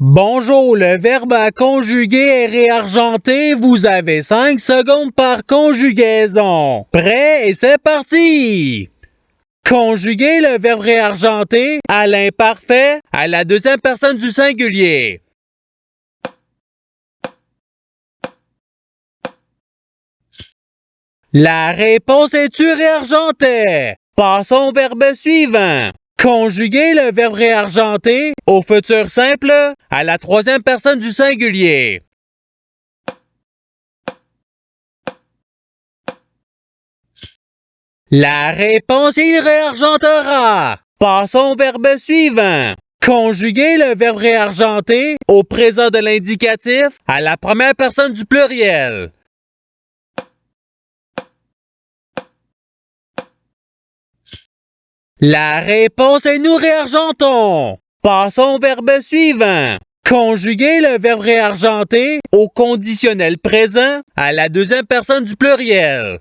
Bonjour, le verbe à conjuguer est réargenté. Vous avez 5 secondes par conjugaison. Prêt et c'est parti! Conjuguer le verbe réargenté à l'imparfait à la deuxième personne du singulier. La réponse est tu réargentais. Passons au verbe suivant. Conjuguer le verbe réargenté au futur simple à la troisième personne du singulier. La réponse il réargentera. Passons au verbe suivant. Conjuguer le verbe réargenté au présent de l'indicatif à la première personne du pluriel. La réponse est nous réargentons. Passons au verbe suivant. Conjuguer le verbe réargenté au conditionnel présent à la deuxième personne du pluriel.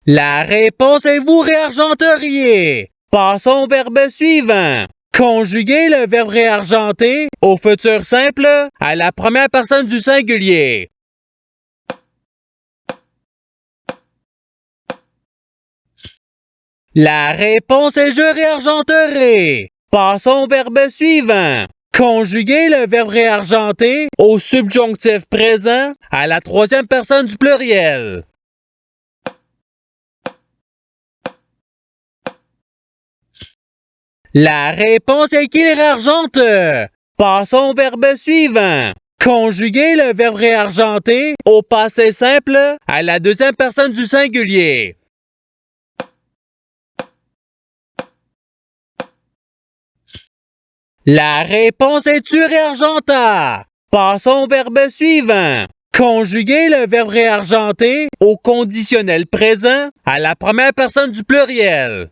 La réponse est vous réargenteriez. Passons au verbe suivant. Conjuguer le verbe réargenté au futur simple à la première personne du singulier. La réponse est je réargenterai. Passons au verbe suivant. Conjuguer le verbe réargenté au subjonctif présent à la troisième personne du pluriel. La réponse est qu'il réargente. Passons au verbe suivant. Conjuguer le verbe réargenté au passé simple à la deuxième personne du singulier. La réponse est tu réargenta. Passons au verbe suivant. Conjuguer le verbe réargenté au conditionnel présent à la première personne du pluriel.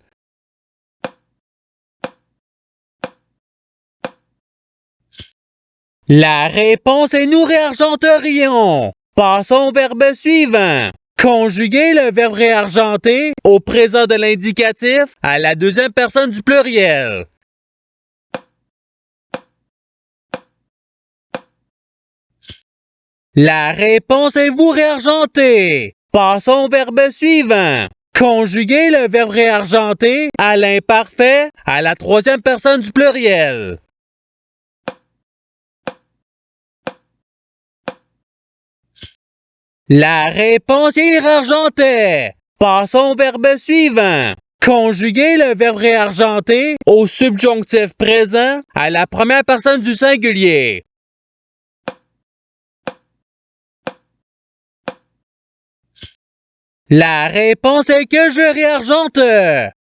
La réponse est nous réargenterions. Passons au verbe suivant. Conjuguer le verbe réargenté au présent de l'indicatif à la deuxième personne du pluriel. La réponse est vous réargenter. Passons au verbe suivant. Conjuguer le verbe réargenté à l'imparfait à la troisième personne du pluriel. La réponse est réargentait. Passons au verbe suivant. Conjuguer le verbe réargenté au subjonctif présent à la première personne du singulier. La réponse est que je réargente.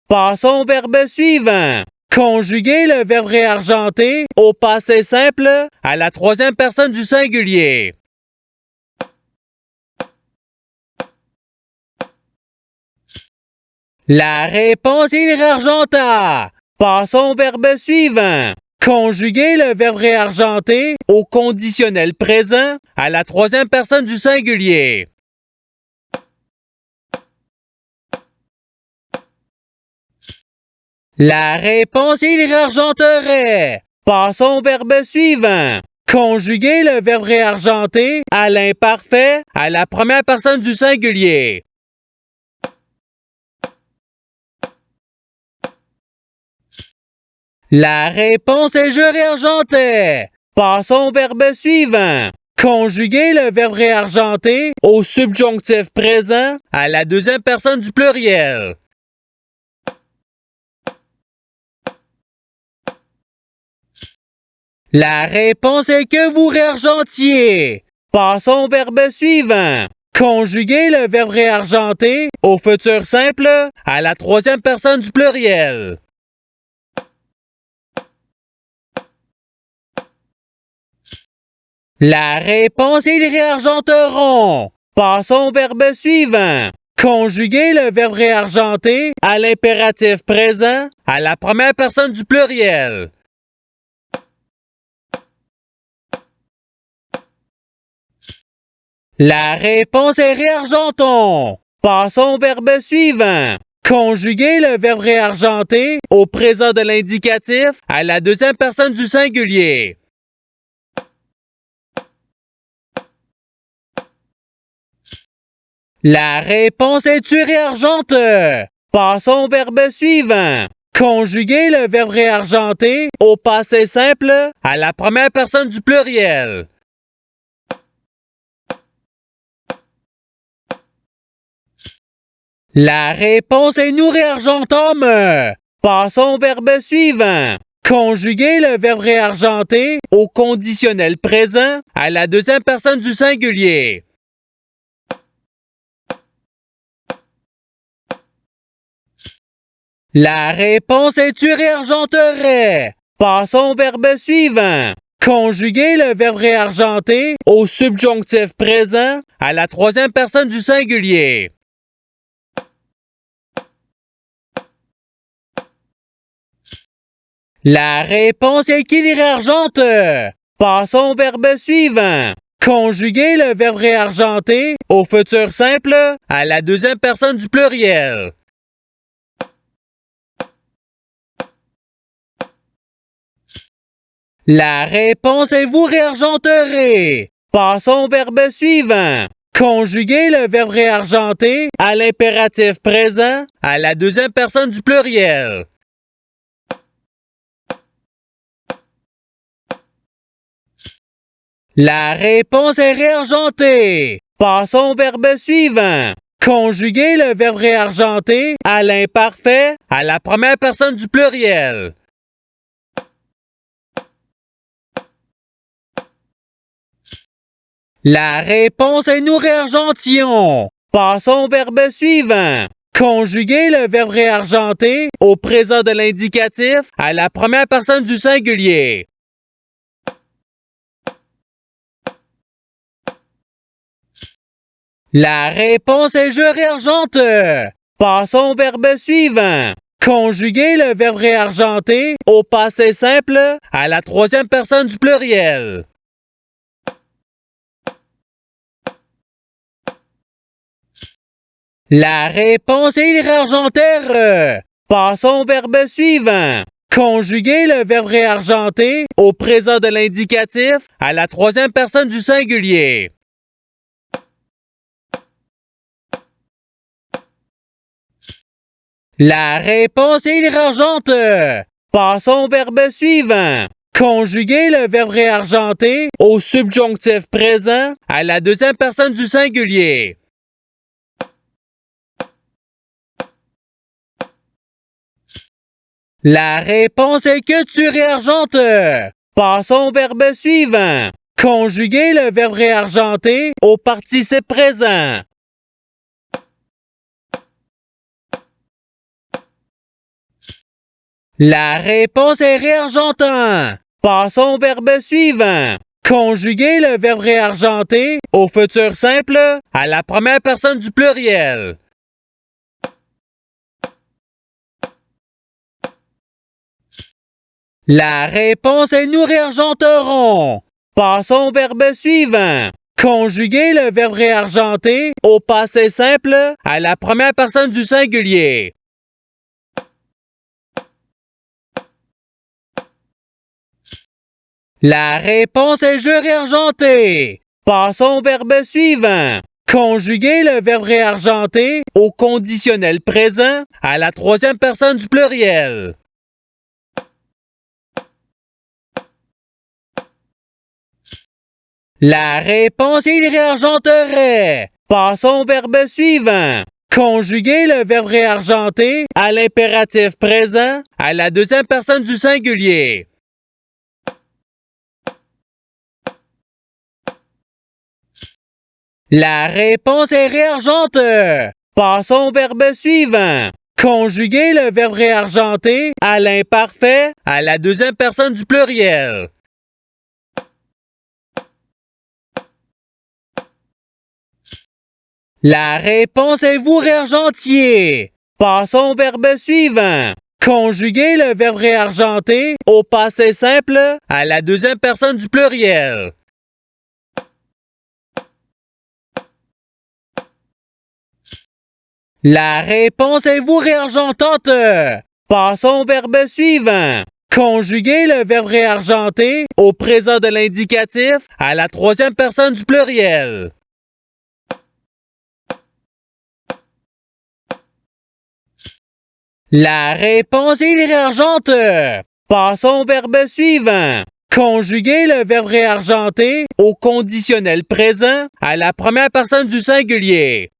Passons au verbe suivant. Conjuguer le verbe réargenté au passé simple à la troisième personne du singulier. La réponse est réargenta. Passons au verbe suivant. Conjuguer le verbe réargenté au conditionnel présent à la troisième personne du singulier. La réponse est réargenterait. Passons au verbe suivant. Conjuguer le verbe réargenté à l'imparfait à la première personne du singulier. La réponse est je réargentais. Passons au verbe suivant. Conjuguer le verbe réargenté au subjonctif présent à la deuxième personne du pluriel. La réponse est que vous réargentiez. Passons au verbe suivant. Conjuguer le verbe réargenté au futur simple à la troisième personne du pluriel. La réponse est ils réargenteront. Passons au verbe suivant. Conjuguer le verbe réargenté à l'impératif présent à la première personne du pluriel. La réponse est réargentons. Passons au verbe suivant. Conjuguer le verbe réargenté au présent de l'indicatif à la deuxième personne du singulier. La réponse est réargente. Passons au verbe suivant. Conjuguer le verbe réargenté au passé simple à la première personne du pluriel. La réponse est nous réargentâmes. Passons au verbe suivant. Conjuguer le verbe réargenté au conditionnel présent à la deuxième personne du singulier. La réponse est tu réargenterais. Passons au verbe suivant. Conjuguer le verbe réargenté au subjonctif présent à la troisième personne du singulier. La réponse est qu'il réargente. Passons au verbe suivant. Conjuguer le verbe réargenté au futur simple à la deuxième personne du pluriel. La réponse est vous réargenterez. Passons au verbe suivant. Conjuguer le verbe réargenté à l'impératif présent à la deuxième personne du pluriel. La réponse est réargentée. Passons au verbe suivant. Conjuguer le verbe réargenté à l'imparfait à la première personne du pluriel. La réponse est nous réargentions. Passons au verbe suivant. Conjuguer le verbe réargenté au présent de l'indicatif à la première personne du singulier. La réponse est je réargente. Passons au verbe suivant. Conjuguer le verbe réargenté au passé simple à la troisième personne du pluriel. La réponse est ils réargentèrent. Passons au verbe suivant. Conjuguer le verbe réargenté au présent de l'indicatif à la troisième personne du singulier. La réponse est ils réargentent. Passons au verbe suivant. Conjuguer le verbe réargenté au subjonctif présent à la deuxième personne du singulier. La réponse est que tu réargentes. Passons au verbe suivant. Conjuguer le verbe réargenté au participe présent. La réponse est réargentant. Passons au verbe suivant. Conjuguer le verbe réargenté au futur simple à la première personne du pluriel. La réponse est nous réargenterons. Passons au verbe suivant. Conjuguer le verbe réargenté au passé simple à la première personne du singulier. La réponse est je réargenté. Passons au verbe suivant. Conjuguer le verbe réargenté au conditionnel présent à la troisième personne du pluriel. La réponse est il réargenterait. Passons au verbe suivant. Conjuguer le verbe réargenté à l'impératif présent à la deuxième personne du singulier. La réponse est réargente. Passons au verbe suivant. Conjuguer le verbe réargenté à l'imparfait à la deuxième personne du pluriel. La réponse est vous réargentiez. Passons au verbe suivant. Conjuguer le verbe réargenté au passé simple à la deuxième personne du pluriel. La réponse est vous réargentante. Passons au verbe suivant. Conjuguez le verbe réargenter au présent de l'indicatif à la troisième personne du pluriel. La réponse est réargente. Passons au verbe suivant. Conjuguez le verbe réargenter au conditionnel présent à la première personne du singulier.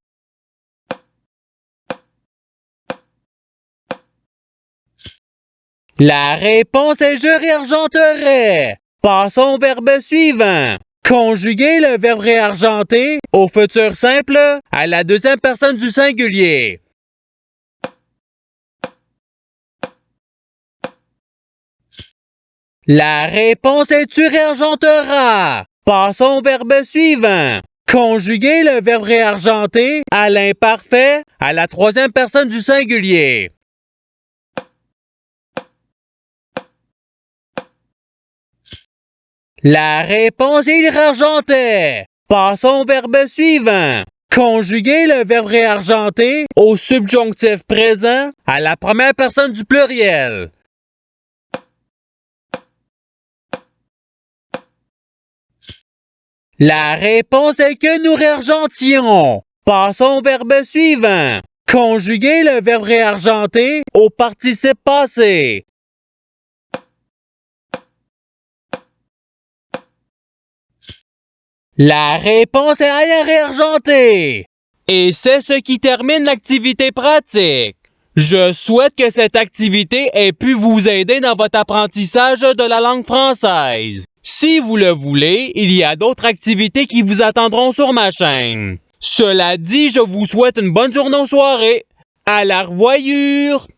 La réponse est je réargenterai. Passons au verbe suivant. Conjuguez le verbe réargenter au futur simple à la deuxième personne du singulier. La réponse est tu réargenteras. Passons au verbe suivant. Conjuguez le verbe réargenter à l'imparfait à la troisième personne du singulier. La réponse est il réargentait. Passons au verbe suivant. Conjuguez le verbe réargenter au subjonctif présent à la première personne du pluriel. La réponse est que nous réargentions. Passons au verbe suivant. Conjuguez le verbe réargenter au participe passé. La réponse est à réargenter. Et c'est ce qui termine l'activité pratique. Je souhaite que cette activité ait pu vous aider dans votre apprentissage de la langue française. Si vous le voulez, il y a d'autres activités qui vous attendront sur ma chaîne. Cela dit, je vous souhaite une bonne journée ou soirée. À la revoyure!